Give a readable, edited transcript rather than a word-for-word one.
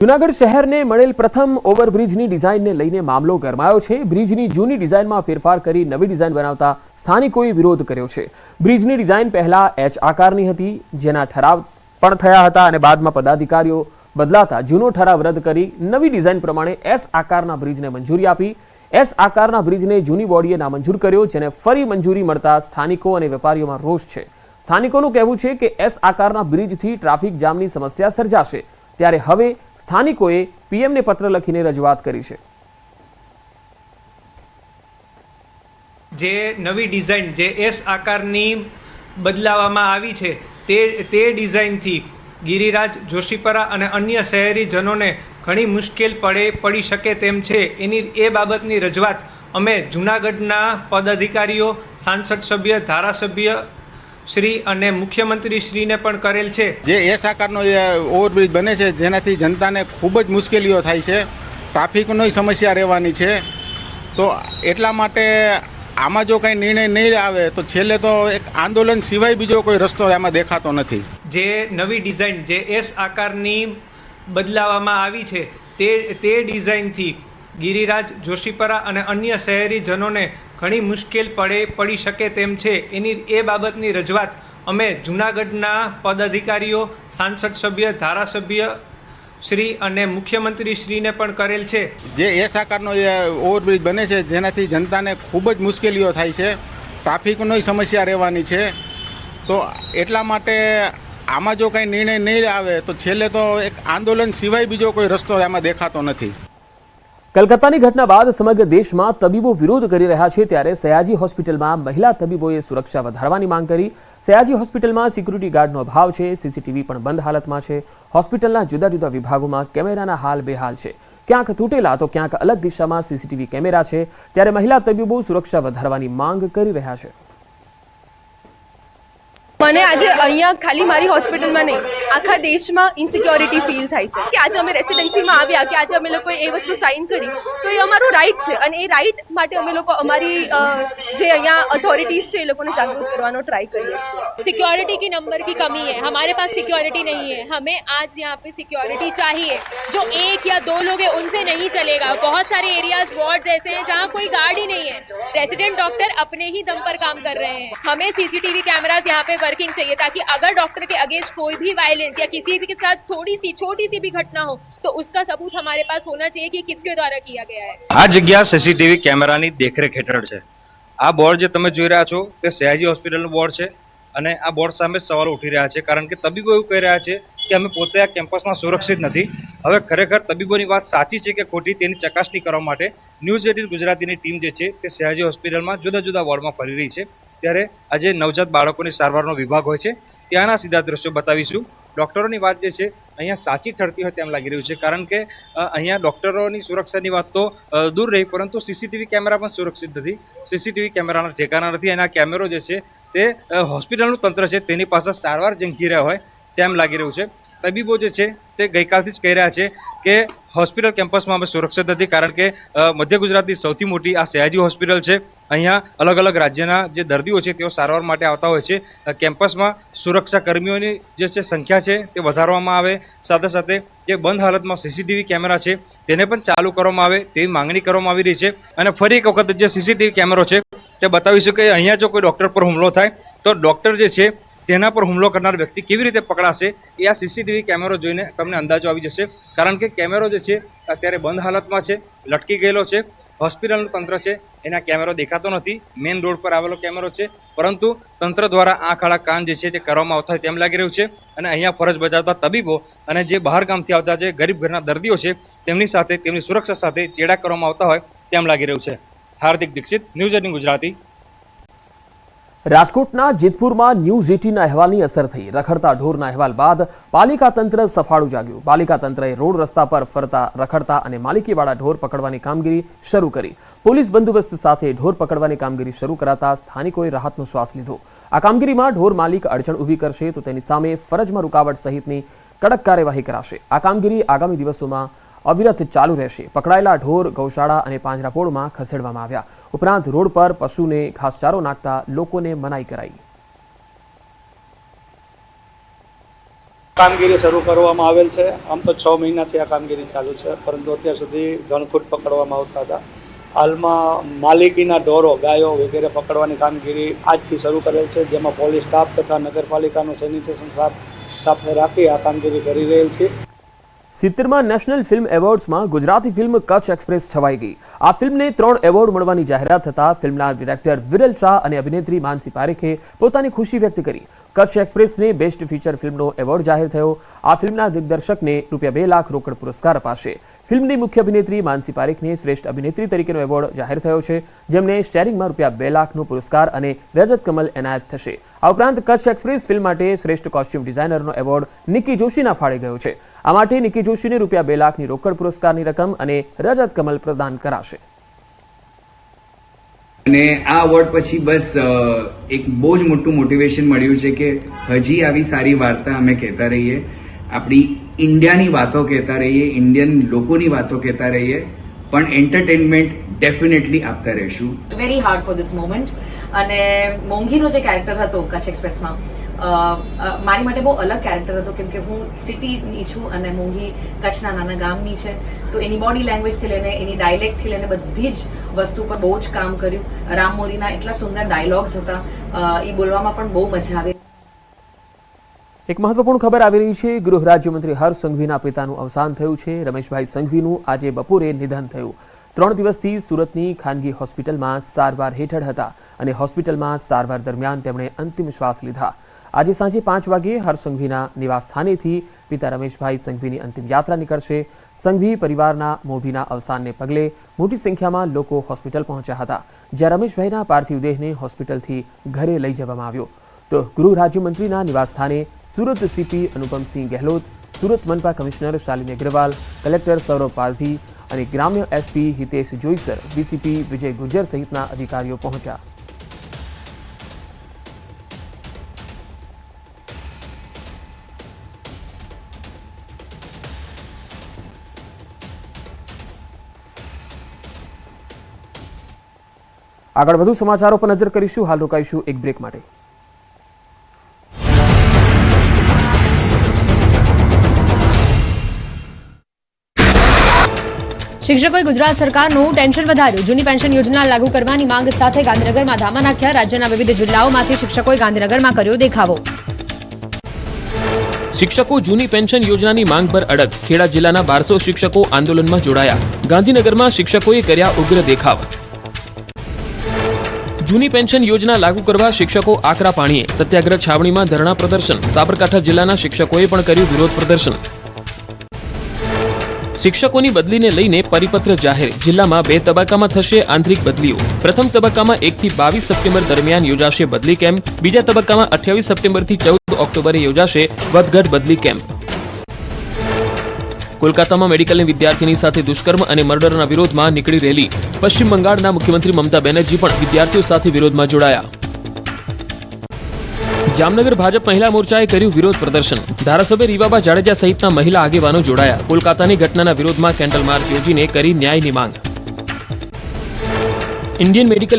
જૂનાગઢ શહેરને મળેલ પ્રથમ ઓવરબ્રિજની ડિઝાઇનને લઈને મામલો ગરમાયો છે। બ્રિજની જૂની ડિઝાઇનમાં ફેરફાર કરી નવી ડિઝાઇન બનાવતા સ્થાનિકોએ વિરોધ કર્યો છે। બ્રિજની ડિઝાઇન પહેલા એચ આકારની હતી, જેના ઠરાવ પણ થયા હતા અને બાદમાં પદાધિકારીઓ બદલાતા જૂનો ઠરાવ રદ કરી નવી ડિઝાઇન પ્રમાણે એસ આકારના બ્રિજને મંજૂરી આપી। એસ આકારના બ્રિજને જૂની બોડીએ નામંજૂર કર્યો, જેને ફરી મંજૂરી મળતા સ્થાનિકો અને વેપારીઓમાં રોષ છે। સ્થાનિકોનું કહેવું છે કે એસ આકારના બ્રિજથી ટ્રાફિક જામની સમસ્યા સર્જાશે, ત્યારે હવે સ્થાનિકોએ પીએમને પત્ર લખીને રજૂઆત કરી છે। જે નવી ડિઝાઇન જે એસ આકારની બદલાવવામાં આવી છે તે ડિઝાઇનથી ગિરિરાજ, જોશીપરા અને અન્ય શહેરીજનોને ઘણી મુશ્કેલ પડી શકે તેમ છે। એ બાબતની રજૂઆત અમે જૂનાગઢના પદાધિકારીઓ, સાંસદ સભ્ય, ધારાસભ્ય શ્રી અને મુખ્યમંત્રી શ્રીને પણ કરેલ છે। જે એસ આકારનો ઓવરબ્રિજ બને છે, જેનાથી જનતાને ખૂબ જ મુશ્કેલીઓ થાય છે, ટ્રાફિકની સમસ્યા રહેવાની છે। તો એટલા માટે આમાં જો કંઈ નિર્ણય નહીં આવે તો છેલ્લે તો એક આંદોલન સિવાય બીજો કોઈ રસ્તો આમાં દેખાતો નથી। જે નવી ડિઝાઇન જે એસ આકારની બદલાવવામાં આવી છે તે ડિઝાઇનથી ગિરિરાજ, જોશીપરા અને અન્ય શહેરીજનોને ઘણી મુશ્કેલ પડી શકે તેમ છે। એ બાબતની રજૂઆત અમે જૂનાગઢના પદાધિકારીઓ, સાંસદ સભ્ય, ધારાસભ્ય શ્રી અને મુખ્યમંત્રી શ્રીને પણ કરેલ છે। જે એસ આકારનો ઓવરબ્રિજ બને છે, જેનાથી જનતાને ખૂબ જ મુશ્કેલીઓ થાય છે, ટ્રાફિકની સમસ્યા રહેવાની છે। તો એટલા માટે આમાં જો કંઈ નિર્ણય નહીં આવે તો છેલ્લે તો એક આંદોલન સિવાય બીજો કોઈ રસ્તો આમાં દેખાતો નથી। કલકત્તાની ઘટના બાદ સમગ્ર દેશમાં તબીબો વિરોધ કરી રહ્યા છે, ત્યારે સયાજી હોસ્પિટલમાં મહિલા તબીબોએ સુરક્ષા વધારવાની માંગ કરી। સયાજી હોસ્પિટલમાં સિક્યુરિટી ગાર્ડનો અભાવ છે, સીસીટીવી પણ બંધ હાલતમાં છે। હોસ્પિટલના જુદા જુદા વિભાગોમાં કેમેરાના હાલ બેહાલ છે, ક્યાંક તૂટેલા તો ક્યાંક અલગ દિશામાં સીસીટીવી કેમેરા છે, ત્યારે મહિલા તબીબો સુરક્ષા વધારવાની માંગ કરી રહ્યા છે। મને આજે અહીંયા ખાલી મારી હોસ્પિટલમાં નહીં, આખા દેશમાં ઇનસિક્યોરિટી ફીલ થાય છે કે આજે અમે રેસિડેન્સીમાં આવ્યા, કે આજે અમે લોકોએ એ વસ્તુ સાઇન કરી, તો એ અમારો રાઇટ છે અને એ રાઇટ માટે અમે લોકો અમારી જે અહીંયા अथॉरिटीज છે એ લોકોને જાગૃત કરવાનો ટ્રાય કરીએ છીએ। सिक्योरिटी की नंबर की कमी है, हमारे पास सिक्योरिटी नहीं है, हमें आज यहाँ पे सिक्योरिटी चाहिए। जो एक या दो लोग हैं उनसे नहीं चलेगा। बहुत सारे एरियाज, वार्ड जैसे हैं जहाँ कोई गार्ड ही नहीं है, रेजिडेंट डॉक्टर अपने ही दम पर काम कर रहे हैं। हमें सीसीटीवी कैमरास यहाँ पे वर्किंग चाहिए, ताकि अगर डॉक्टर के अगेंस्ट कोई भी वायलेंस या किसी भी के साथ थोड़ी सी छोटी सी भी घटना हो तो उसका सबूत हमारे पास होना चाहिए कि किसके द्वारा किया गया है। આ જગ્યા સીસીટીવી કેમેરાની દેખરેખ હેઠળ છે। આ બોર્ડ જે તમે જોઈ રહ્યા છો તે સયાજી હોસ્પિટલનું બોર્ડ છે અને આ બોર્ડ સામે સવાલો ઉઠી રહ્યા છે, કારણ કે તબીબો એવું કહી રહ્યા છે કે અમે પોતે આ કેમ્પસમાં સુરક્ષિત નથી। હવે ખરેખર તબીબોની વાત સાચી છે કે ખોટી તેની ચકાસણી કરવા માટે ન્યૂઝ 18 ગુજરાતીની ટીમ જે છે તે સયાજી હોસ્પિટલમાં જુદા જુદા વોર્ડમાં ફરી રહી છે। ત્યારે આજે નવજાત બાળકોની સારવારનો વિભાગ હોય છે, ત્યાંના સીધા દ્રશ્યો બતાવીશું। ડૉક્ટરોની વાત જે છે અહીંયા સાચી ઠરતી હોય તેમ લાગી રહ્યું છે, કારણ કે અહીંયા ડૉક્ટરોની સુરક્ષાની વાત તો દૂર રહી, પરંતુ સીસીટીવી કેમેરા પણ સુરક્ષિત નથી। સીસીટીવી કેમેરાના ઠેકાણા નથી અને આ કેમેરો જે છે તે હોસ્પિટલનું તંત્ર છે તેની પાસે સારવાર ઝંખી રહ્યા હોય તેમ લાગી રહ્યું છે। તબીબો જે છે તે ગઈકાલથી જ કહી રહ્યા છે કે હોસ્પિટલ કેમ્પસમાં અમે સુરક્ષિત નથી, કારણ કે મધ્ય ગુજરાતની સૌથી મોટી આ સયાજી હોસ્પિટલ છે। અહીંયા અલગ અલગ રાજ્યના જે દર્દીઓ છે તેઓ સારવાર માટે આવતા હોય છે। કેમ્પસમાં સુરક્ષા કર્મીઓની જે છે સંખ્યા છે તે વધારવામાં આવે, સાથે સાથે જે બંધ હાલતમાં સીસીટીવી કેમેરા છે તેને પણ ચાલુ કરવામાં આવે તેવી માંગણી કરવામાં આવી રહી છે। અને ફરી એક વખત જે સીસીટીવી કેમેરો છે તે બતાવીશું કે અહીંયા જો કોઈ ડૉક્ટર પર હુમલો થાય તો ડૉક્ટર જે છે તેના પર હુમલો કરનાર વ્યક્તિ કેવી રીતે પકડાશે એ આ સીસીટીવી કેમેરો જોઈને તમને અંદાજો આવી જશે, કારણ કે કેમેરો જે છે અત્યારે બંધ હાલતમાં છે, લટકી ગયેલો છે। હોસ્પિટલનું તંત્ર છે એના કેમેરો દેખાતો નથી, મેઇન રોડ પર આવેલો કેમેરો છે, પરંતુ તંત્ર દ્વારા આંખ આડા કાન જે છે તે કરવામાં આવતા હોય તેમ લાગી રહ્યું છે। અને અહીંયા ફરજ બજાવતા તબીબો અને જે બહાર ગામથી આવતા જે ગરીબ ઘરના દર્દીઓ છે તેમની સાથે, તેમની સુરક્ષા સાથે ચેડા કરવામાં આવતા હોય તેમ લાગી રહ્યું છે। હાર્દિક દીક્ષિત, ન્યૂઝ 18 ગુજરાતી। રાજકોટના જેતપુરમાં ન્યૂઝ 18ના અહેવાલની અસર થઈ। રખડતા ઢોરના અહેવાલ બાદ પાલિકા તંત્ર સફાળું જાગ્યું। પાલિકા તંત્રએ રોડ રસ્તા પર ફરતા, રખડતા અને માલિકીવાળા ઢોર પકડવાની કામગીરી શરૂ કરી। પોલીસ બંદોબસ્ત સાથે ઢોર પકડવાની કામગીરી શરૂ કરાતા સ્થાનિકોએ રાહતનો શ્વાસ લીધો। આ કામગીરીમાં ઢોર માલિક અડચણ ઊભી કરશે તો તેની સામે ફરજમાં રૂકાવટ સહિતની કડક કાર્યવાહી કરાશે। આ કામગીરી આગામી દિવસોમાં અવિરત ચાલુ રહેશે। પકડાયેલા ઢોર ગૌશાળા અને પાંજરાપોળમાં ખસેડવામાં આવ્યા। ઉપરાંત રોડ પર પશુને ઘાસચારો નાખતા લોકોને મનાઈ કરાઈ। કામગીરી શરૂ કરવામાં આવેલ છે. આમ તો 6 મહિનાથી આ કામગીરી ચાલુ છે, પરંતુ અત્યાર સુધી ધનકૂટ પકડવામાં આવતા હતા. હાલમાં માલિકીના ઢોરો, ગાયો વગેરે પકડવાની કામગીરી આજથી શરૂ કરેલ છે, જેમાં પોલીસ સ્ટાફ તથા નગરપાલિકાનું સેનિટેશન સ્ટાફને રાખી આ કામગીરી કરી રહેલ છે. 70મા નેશનલ ફિલ્મ એવોર્ડ્સમાં ગુજરાતી ફિલ્મ કચ્છ એક્સપ્રેસ છવાઈ ગઈ. આ ફિલ્મને 3 એવોર્ડ મળવાની જાહેરાત થતાં ફિલ્મના ડિરેક્ટર વિરલ શાહ અને અભિનેત્રી માનસી પારેખે પોતાની ખુશી વ્યક્ત કરી. કચ્છ એક્સપ્રેસને બેસ્ટ ફીચર ફિલ્મનો એવોર્ડ જાહેર થયો. આ ફિલ્મના દિગ્દર્શકને ₹2 લાખ રોકડ પુરસ્કાર અપાશે. ફિલ્મની મુખ્ય અભિનેત્રી માનસી પારેખને શ્રેષ્ઠ અભિનેત્રી તરીકેનો એવોર્ડ જાહેર થયો છે, જેમને સ્ટેરિંગમાં ₹2 લાખનો પુરસ્કાર અને રજત કમલ એનાયત થશે. આ ઉપરાંત કચ્છ એક્સપ્રેસ ફિલ્મ માટે શ્રેષ્ઠ કોસ્ચ્યુમ ડિઝાઇનરનો એવોર્ડ નિકી જોશીના ફાળે ગયો છે. આ માટે નિકી જોશીને ₹2 લાખની રોકડ પુરસ્કારની રકમ અને રજત કમલ પ્રદાન કરાશે. અને આ અવોર્ડ પછી બસ એક બહુ જ મોટું મોટિવેશન મળ્યું છે કે હજી આવી સારી વાર્તા અમે કહેતા રહીએ, આપણી ઇન્ડિયાની વાતો કહેતા રહીએ, ઇન્ડિયન લોકોની વાતો કહેતા રહીએ, પણ એન્ટરટેનમેન્ટ ડેફિનેટલી આપતા રહીશું. Very hard for this moment. અને મોંઘીનો જે કેરેક્ટર હતો કચ્છ એક્સપ્રેસમાં, મારી માટે બહુ અલગ કેરેક્ટર હતો, કેમ કે હું સિટીની છું અને મોંઘી કચ્છના નાના ગામની છે. તો એની બોડી લેંગ્વેજથી લઈને, એની ડાયલેક્ટથી લઈને બધી જ વસ્તુ પર બહુ જ કામ કર્યું. રામ મોરીના એટલા સુંદર ડાયલોગ્સ હતા, એ બોલવામાં પણ બહુ મજા આવી. એક મહત્વપૂર્ણ ખબર આવી રહી છે. ગૃહ રાજ્યમંત્રી હર્ષ સંઘવીના પિતાનું અવસાન થયું છે. રમેશભાઈ સંઘવીનું આજે બપોરે નિધન થયું. 3 દિવસથી સુરતની ખાનગી હોસ્પિટલમાં સારવાર હેઠળ હતા અને હોસ્પિટલમાં સારવાર દરમિયાન તેમણે અંતિમ શ્વાસ લીધા. આજે સાંજે 5 વાગ્યે હર્ષ સંઘવીના નિવાસસ્થાનેથી પિતા રમેશભાઈ સંઘવીની અંતિમ યાત્રા નીકળશે. સંઘવી પરિવારના મોભીના અવસાનને પગલે મોટી સંખ્યામાં લોકો હોસ્પિટલ પહોંચ્યા હતા, જ્યાં રમેશભાઈના પાર્થિવ દેહને હોસ્પિટલથી ઘરે લઈ જવામાં આવ્યો. તો ગૃહ રાજ્યમંત્રીના નિવાસસ્થાને સુરત સીપી અનુપમસિંહ ગેહલોત, સુરત મનપા કમિશનર શાલિની અગ્રવાલ, કલેક્ટર સૌરભ પાલથી અને ગ્રામ્ય એસપી હિતેશ જોઈસર, ડીસીપી વિજય ગુર્જર સહિતના અધિકારીઓ પહોંચ્યા. આગળ વધુ સમાચારો પર નજર કરીશું. હાલ રોકાઈશું એક બ્રેક માટે. શિક્ષકોએ ગુજરાત સરકારનું ટેન્શન વધાર્યું. જૂની પેન્શન યોજના લાગુ કરવાની માંગ સાથે ગાંધીનગરમાં ધામા નાખ્યા. રાજ્યના વિવિધ જિલ્લાઓમાંથી શિક્ષકોએ ગાંધીનગરમાં કર્યો દેખાવો. શિક્ષકો જૂની પેન્શન યોજનાની માંગ પર અડગ. ખેડા જિલ્લાના 1200 શિક્ષકો આંદોલનમાં જોડાયા. ગાંધીનગરમાં શિક્ષકોએ કર્યા ઉગ્ર દેખાવ. જૂની પેન્શન યોજના લાગુ કરવા શિક્ષકો આકરા પાણીએ. સત્યાગ્રહ છાવણીમાં ધરણા પ્રદર્શન. સાબરકાંઠા જિલ્લાના શિક્ષકોએ પણ કર્યું વિરોધ પ્રદર્શન. શિક્ષકોની બદલીને લઈને પરિપત્ર જાહેર. જિલ્લામાં 2 તબક્કામાં થશે આંતરિક બદલીઓ. પ્રથમ તબક્કામાં 1 થી 22 સપ્ટેમ્બર દરમિયાન યોજાશે બદલી કેમ્પ. બીજા તબક્કામાં 28 સપ્ટેમ્બરથી 14 ઓક્ટોબરે યોજાશે વધઘટ બદલી કેમ્પ. કોલકાતામાં મેડિકલની વિદ્યાર્થીની સાથે દુષ્કર્મ અને મર્ડરના વિરોધમાં નીકળી રેલી. પશ્ચિમ બંગાળના મુખ્યમંત્રી મમતા બેનર્જી પણ વિદ્યાર્થીઓ સાથે વિરોધમાં જોડાયા. જામનગર ભાજપ મહિલા મોરચાએ કર્યું વિરોધ પ્રદર્શન. ધારાસભ્ય રીવાબા જાડેજા સહિતના મહિલા આગેવાનો જોડાયા. કોલકાતાની ઘટનાના વિરોધમાં કેન્ડલ માર્ચ યોજીને કરી ન્યાયની માંગ. Indian medical